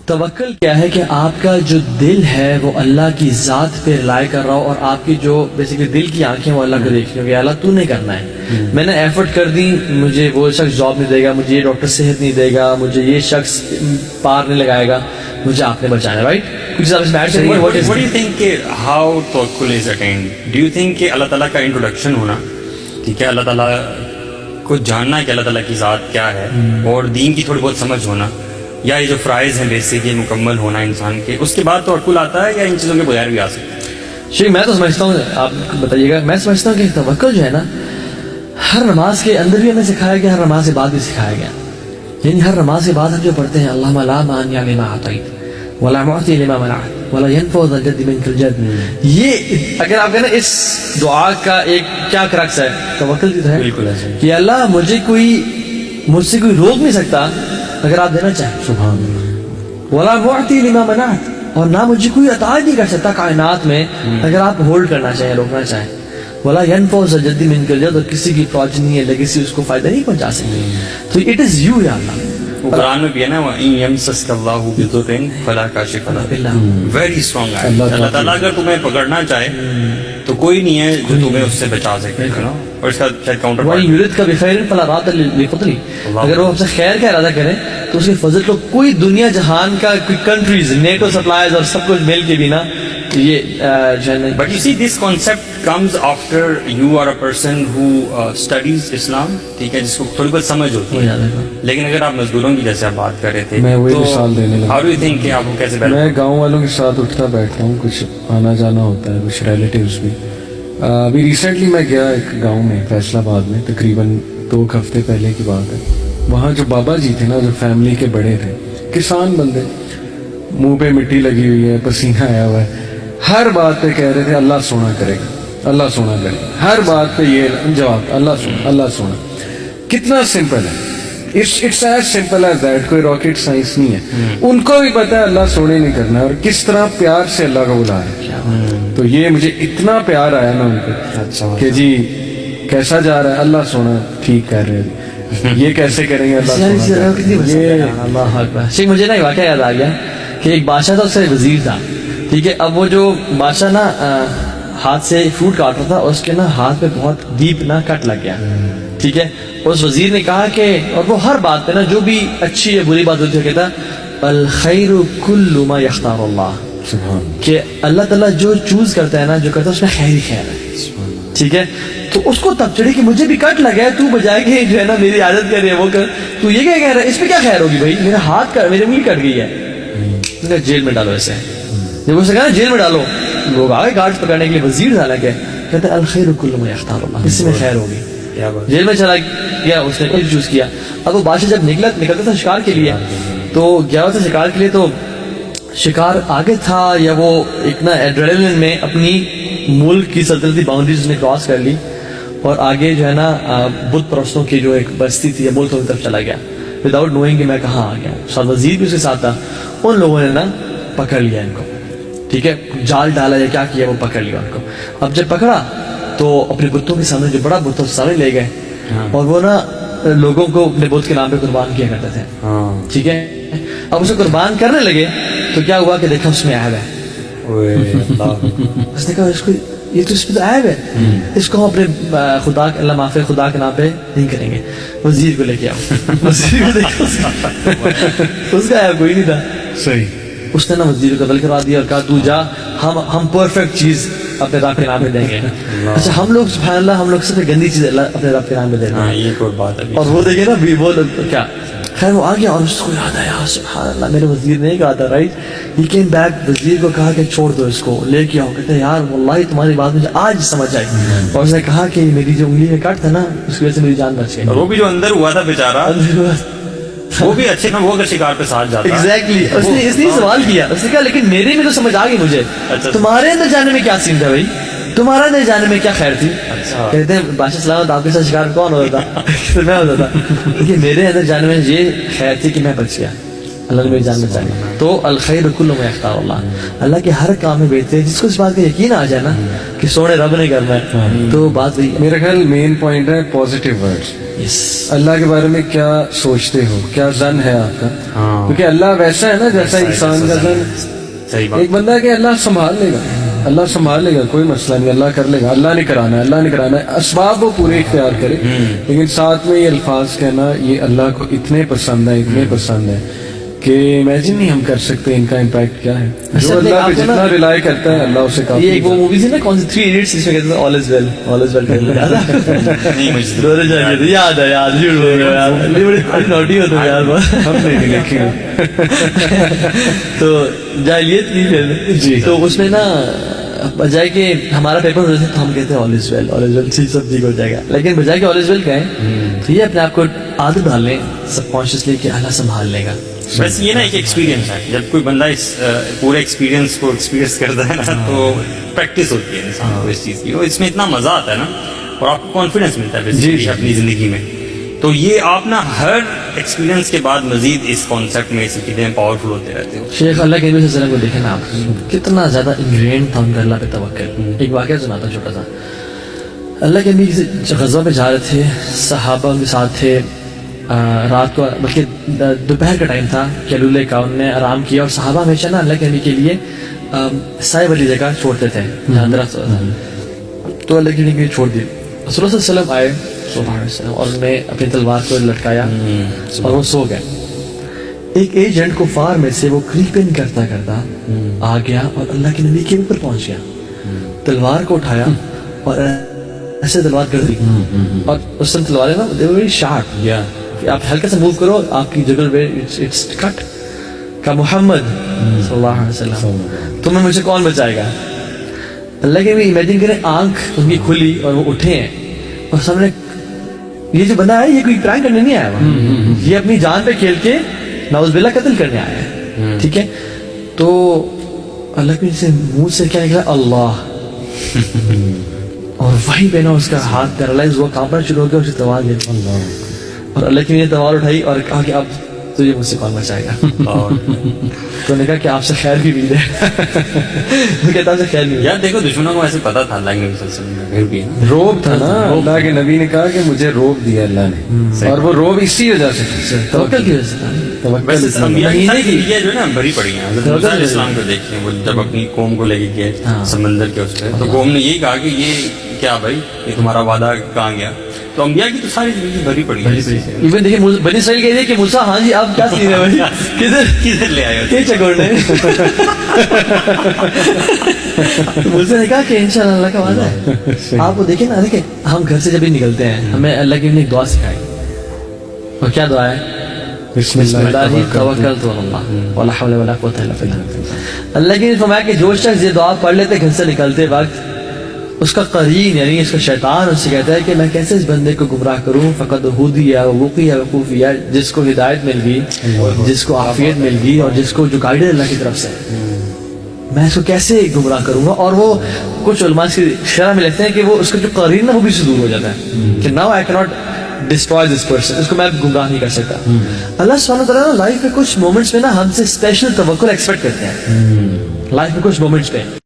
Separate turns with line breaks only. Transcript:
توکل کیا ہے کہ آپ کا جو دل ہے وہ اللہ کی ذات پہ رائے کر رہا ہو، اور آپ کی جو بیسیکلی دل کی آنکھیں وہ اللہ کو دیکھ رہی ہو کہ اللہ تو نے کرنا ہے، میں نے ایفرٹ کر دی، مجھے وہ شخص جاب نہیں دے گا، مجھے یہ ڈاکٹر صحت نہیں دے گا، مجھے یہ شخص پار نہیں لگائے گا، مجھے آپ نے بچانا ہے. رائٹ؟ کچھ آپ اس میں ایڈ کریں گے.
What do you think کہ how توکل is attained? Do you think کہ اللہ تعالیٰ کا انٹروڈکشن ہونا، ٹھیک ہے، اللہ تعالیٰ کو جاننا ہے کہ اللہ تعالیٰ کی ذات کیا ہے، اور دین کی تھوڑی بہت سمجھ ہونا، یا یہ جو فرائض ہیں بیسک یہ مکمل ہونا انسان کے، اس کے بعد توکل آتا ہے، یا ان چیزوں کے بغیر بھی آ سکتا ہے؟
شیخ میں تو سمجھتا ہوں، آپ بتائیے گا، میں سمجھتا ہوں کہ توکل جو ہے نا ہر نماز کے اندر بھی ہمیں سکھایا گیا، ہر نماز کے بعد بھی سکھایا گیا. یعنی ہر نماز کے بعد ہم جو پڑھتے ہیں اللہم لا مانع لما اعطیت ولا معطی لما منعت ولا ينفع ذا الجد منک الجد، یہ اگر آپ کہنا اس دعا کا ایک کیا کرکس ہے، توکل کی تو ہے
بالکل ایسے
کہ اللہ مجھ سے کوئی روک نہیں سکتا اگر آپ دینا چاہیں،
سبحان اللہ،
ولا معطی لما منعت، اور نہ مجھے کوئی عطا نہیں کر سکتا کائنات میں اگر آپ ہولڈ کرنا چاہیں، روکنا چاہیں. ولا ينفع ذا الجد منک الجد، اور کسی کی پروجنی ہے لیگیسی اس کو فائدہ نہیں پہنچا سکتی. تو اٹ از یو یا اللہ.
قرآن میں بھی ہے نا وَإِن يَمْسَسْكَ اللَّهُ بِضُرٍّ فَلَا كَاشِفَ لَهُ، ویری اسٹرانگ ہے. اللہ تعالیٰ اگر تمہیں پکڑنا چاہے تو کوئی نہیں ہے جو تمہیں اس سے بچا سکے. اور اس کا شاید کاؤنٹر
وَإِن يُرِدْكَ بِخَيْرٍ فَلَا رَادَّ لِفَضْلِهِ، اگر وہ ہم سے خیر کا ارادہ کرے تو اس کے فضل کو کوئی دنیا جہان کا کوئی کنٹریز نیٹو سپلائز اور سب کچھ مل کے بھی نا یہ جو ہے.
But you see this concept comes after you are a person who studies Islam، ٹھیک ہے، جس کو تھوڑی بہت سمجھ ہوتی ہے. لیکن اگر آپ مزدوروں کی جیسے آپ بات کر رہے تھے،
میں وہی مثال دینے لگا.
how do you think کہ آپ کو کیسے
میں گاؤں والوں کے ساتھ اٹھتا بیٹھتا ہوں، کچھ آنا جانا ہوتا ہے، کچھ ریلیٹیوز بھی. ابھی ریسنٹلی میں گیا ایک گاؤں میں فیصل آباد میں، تقریباً 2 ہفتے پہلے کی بات ہے. وہاں جو بابا جی تھے نا، جو فیملی کے بڑے تھے، کسان بندے، منہ پہ مٹی لگی ہوئی ہے، پسینہ آیا ہوا ہے، ہر بات پہ کہہ رہے تھے اللہ سونا کرے گا، اللہ سونا کرے گا، ہر بات پہ یہ جواب اللہ سونا اللہ سونا. کتنا سمپل ہے، it's as simple as that, کوئی راکٹ سائنس نہیں ہے. ان کو بھی پتا ہے اللہ سونے نہیں کرنا ہے، اور کس طرح پیار سے اللہ کو بلا رہے ہیں. تو یہ مجھے اتنا پیار آیا نا ان کو کہ جی کیسا جا رہا ہے، اللہ سونا ٹھیک کر رہے ہیں، یہ کیسے کریں گے اللہ سونا.
اللہ اکبر. شیخ مجھے نا واقعہ یاد آ گیا کہ ایک بادشاہ تھا، اس کا وزیر تھا، ٹھیک ہے. اب وہ جو بادشاہ نا ہاتھ سے فروٹ کاٹ رہا تھا، اور اس کے نا ہاتھ پہ بہت ڈیپ نا کٹ لگ گیا، ٹھیک ہے. اس وزیر نے کہا کہ، اور وہ ہر بات پہ نا جو بھی اچھی یا بری بات ہوتی ہے کہتا الخیر کل ما یختار اللہ، کہ اللہ تعالیٰ جو چوز کرتا ہے نا، جو کرتا ہے اس میں خیر ہی خیر ہے، ٹھیک ہے. تو اس کو تب چڑھی کہ مجھے بھی کٹ لگا ہے، تو بجائے کہ جو ہے نا میری عادت کر رہی ہے وہ کر، تو یہ کیا کہہ رہا ہے، اس پہ کیا خیر ہوگی بھائی، میرا ہاتھ میری انگلی کٹ گئی ہے، جیل میں ڈالو اسے. جب اسے کہا نا جیل میں ڈالو، لوگ آگے گارڈ پکڑنے کے لیے، وزیر ڈالا کہ کہتے ہیں الخیر کل ما یختار اللہ، اس میں خیر ہوگی. جیل میں چلا گیا، اس نے کچھ چوز کیا. اب وہ بادشاہ جب نکلتا تھا شکار کے لیے، تو گیا ہوا تھا شکار کے لیے، تو شکار آگے تھا، یا وہ ایک نا ایڈرینلن میں اپنی ملک کی سلطنتی باؤنڈریز نے کراس کر لی، اور آگے جو ہے نا بت پرستوں کی جو ایک بستی تھی یا ملک کی طرف چلا گیا وداؤٹ نوئنگ کہ میں کہاں آ گیا. ساتھ وزیر بھی اس کے ساتھ تھا. ان لوگوں نے نا پکڑ لیا ان کو، ٹھیک ہے، جال ڈالا یا کیا کیا، وہ پکڑ لیا ان کو. اب جب پکڑا تو اپنے بتوں کے سامنے، جو بڑا بت تھا سامنے لے گئے، اور وہ نا لوگوں کو اپنے بت کے نام پہ قربان کیا کرتے تھے، ٹھیک ہے. اب اسے قربان کرنے لگے تو کیا ہوا کہ دیکھا اس میں عیب ہے. اس نے کہا اس کو، یہ تو اس پہ تو عیب ہے، اس کو ہم اپنے خدا اللہ معاف خدا کے نام پہ نہیں کریں گے. وزیر کو لے کے آؤ. وزیر کو دیکھا اس کا عیب کوئی نہیں تھا.
صحیح.
اس نے نا وزیر کو قتل کروا دیا اور کہا تو جا، ہم پرفیکٹ چیز اپنے رب کے نام پہ دیں گے. اچھا ہم لوگ سبحان اللہ، ہم لوگ سب سے گندی چیز اللہ اپنے رب کے نام پہ دیتے ہیں.
یہ کوئی بات ہے.
اور وہ دیکھے نا وہ کیا، خیر وہ آ گیا اور اس کو یاد آیا سبحان اللہ میرے وزیر نے کہا تھا، رائٹ. ہی کیم بیک، وزیر کو کہا کہ چھوڑ دو اس کو، لے کے آؤ. کہتے ہیں یار واللہ تمہاری بات مجھے آج سمجھ آئی. اور اس نے کہا کہ میری جو انگلی میں کٹ تھا نا، اس کی وجہ سے میری جان بچ گئی.
اور وہ بھی جو اندر ہوا تھا بیچارہ، وہ بھی اچھے نا، وہ اگر شکار پہ ساتھ جاتا.
ایگزیکٹلی. اس نے سوال کیا، اس نے کہا لیکن میرے میں تو سمجھ آ گئی مجھے، تمہارے اندر جانے میں کیا سین تھا بھائی، تمہارا اندر جانے میں کیا خیر تھی. کہتے ہیں بادشاہ سلامت آپ کے ساتھ شکار کون ہوتا تھا؟ میں ہوتا تھا. لیکن میرے اندر جانے میں یہ خیر تھی کہ میں بچ گیا. اللہ نے میری جان بچا لی. تو الخیر کل ما یختار اللہ, اللہ کے ہر کام میں بہتر ہے. جس کو اس بات کا یقین آ جائے نا کہ سونے رب نے کرنا ہے, تو بات وہی
میرا خیال مین پوائنٹ ہے پازیٹیو ورڈ.
یس.
اللہ کے بارے میں کیا سوچتے ہو, کیا زن ہے آپ کا, کیونکہ اللہ ویسا ہے نا جیسا انسان کا زن.
صحیح بات.
ایک بندہ ہے کہ اللہ سنبھال لے گا, اللہ سنبھال لے گا, کوئی مسئلہ نہیں, اللہ کر لے گا, اللہ نے کرانا ہے, اللہ نے کرانا ہے, اسباب وہ پورے اختیار کرے, لیکن ساتھ میں یہ الفاظ کہنا یہ اللہ کو اتنے پسند ہے, اتنے پسند ہے کہ امیجن نہیں ہم کر سکتے ان کا امپیکٹ کیا ہے. جو اللہ پہ جتنا ریلائی کرتا ہے اللہ اسے کافی.
یہ ایک وہ مووی تھی نا, کون سی 3 Idiots, جس میں کہتے ہیں آل از ویل, آل از ویل.
نہیں مجھے
دورے جا کے یاد ہے, یاد جھوٹ بول رہے ہو یار, بڑی نوٹی ہوتے ہیں یار بہت.
ہم نے نہیں دیکھی.
تو جاہلیت کی پھر
جی,
تو اس میں نا بجائے کہ ہمارا پیپر ہو جاتا تو ہم کہتے ہیں آل از ویل, آل از ویل, سب ٹھیک ہو جائے گا. لیکن بجائے کہ آل از ویل کہیں تو یہ اپنے آپ کو عادت ڈال لیں سب کانشیسلی کہ اللہ سنبھال لے گا.
بس یہ نا ایک ایکسپیرینس ہے, جب کوئی بندہ اس پورے ایکسپیرینس کو ایکسپیرینس کرتا ہے نا تو پریکٹس ہوتی ہے انسان کو اس چیز کی, اور اس میں اتنا مزہ آتا ہے نا, اور آپ کو کانفیڈینس ملتا ہے بیسیکلی اپنی زندگی میں. تو یہ آپ نا ہر ایکسپیرینس کے بعد مزید اس کانسیپٹ میں کتنے پاورفل ہوتے رہتے ہو.
شیخ اللہ کے نبی صلی اللہ علیہ وسلم کو دیکھیں نا آپ, کتنا زیادہ انگرینڈ تھا ان کا اللہ پہ توکل. ایک واقعہ سناتا ہوں چھوٹا سا. اللہ کے نبی کسی غزوہ پہ جا رہے تھے, صحابہ ان کے ساتھ تھے, رات کو بلکہ دوپہر کا ٹائم تھا, کیلولے کا, انہوں نے آرام کیا, اور صحابہ ہمیشہ نا اللہ کے نبی کے لیے سائے والی جگہ چھوڑتے تھے جہاں درخت ہوتا تھا. تو اللہ کے نبی چھوڑ دی. رسول اللہ صلی اللہ علیہ وسلم آئے اور انہوں نے اپنی تلوار کو لٹکایا اور وہ سو گئے. ایک ایجنٹ کفار میں سے وہ کریپن کرتا کرتا آ گیا اور اللہ کے نبی کے اوپر پہنچ گیا, تلوار کو اٹھایا اور ایسے تلوار کر دی. اور اس نے تلوار ہے نا they were very sharp, آپ ہلکا سا موو کرو آپ کی جگل پہ اٹس کٹ کا محمد صلی اللہ علیہ وسلم تمہیں مجھے کون بچائے گا. اللہ کے بھی امیجن کریں آنکھ ان کی کھلی اور وہ اٹھے ہیں اور سامنے یہ جو بندہ ہے یہ کوئی پرانک کرنے نہیں آیا, یہ اپنی جان پہ کھیل کے نعوذ باللہ قتل کرنے آیا ہے. ٹھیک ہے, تو اللہ کے سے منہ سے کیا نکلا اللہ, اور وہی پہ نا اس کا ہاتھ پیرالائز ہوا, کانپنا شروع ہو گیا, اسے تلوار لی اور اللہ کی نے تلوار اٹھائی اور کہا کہ اب تجھے مجھ سے کون بچائے گا. تو نے کہا کہ آپ سے خیر بھی مل ہے. وہ کہتا آپ سے خیر نہیں.
یار دیکھو دشمنوں کو ایسے پتا تھا اللہ کے نبی صلی اللہ علیہ وسلم کا, پھر بھی
روب تھا نا, اللہ کے نبی نے کہا کہ مجھے روب دیا اللہ نے, اور وہ روب اسی وجہ سے
توکل کی وجہ سے.
ویسے انبیاء کی ساری چیزیں جو ہے نا بھری پڑی ہیں. حضرت موسیٰ علیہ السلام کو دیکھیں, وہ جب اپنی قوم کو لے کے گئے سمندر کے اس پہ, تو قوم نے یہی کہا کہ یہ کیا بھائی, یہ تمہارا وعدہ کہاں گیا. تو انبیاء کی تو ساری زندگی بھری پڑی ہے.
ایون دیکھیں بنی اسرائیل کہتے ہیں کہ موسیٰ ہاں جی آپ کیا سین ہے بھائی,
کدھر لے آئے ہو
یہ چکوڑنے. موسیٰ نے کہا کہ انشاءاللہ اللہ کا وعدہ ہے. آپ کو دیکھیں نا, دیکھیں ہم گھر سے جب بھی نکلتے ہیں ہمیں اللہ کی نے ایک دعا سکھائی, اور کیا دعا ہے؟ بسم اللہ توکلت علی اللہ ولا حول ولا قوت الا باللہ. اللہ کی نے فرمایا کہ جو شخص یہ دعا پڑھ لیتے گھر سے نکلتے وقت, اس کا قرین یعنی اس کا شیطان اس سے کہتا ہے کہ میں کیسے اس بندے کو گمراہ کروں, فقد ہدی وقی وقوفی, جس کو ہدایت مل گئی, جس کو عافیت مل گئی, اور جس کو جو گائیڈ ہے اللہ کی طرف سے, میں اس کو کیسے گمراہ کروں گا. اور وہ کچھ علماء کی شرح میں لکھتے ہیں کہ وہ اس کا جو قرین ہے وہ بھی سے دور ہو جاتا ہے کہ now I can't destroy this person, اس کو میں گمراہ نہیں کر سکتا. اللہ سبحانہ وتعالیٰ لائف میں کچھ مومنٹس میں نا ہم سے اسپیشل توکل ایکسپیکٹ کرتے ہیں, لائف میں کچھ مومنٹس پہ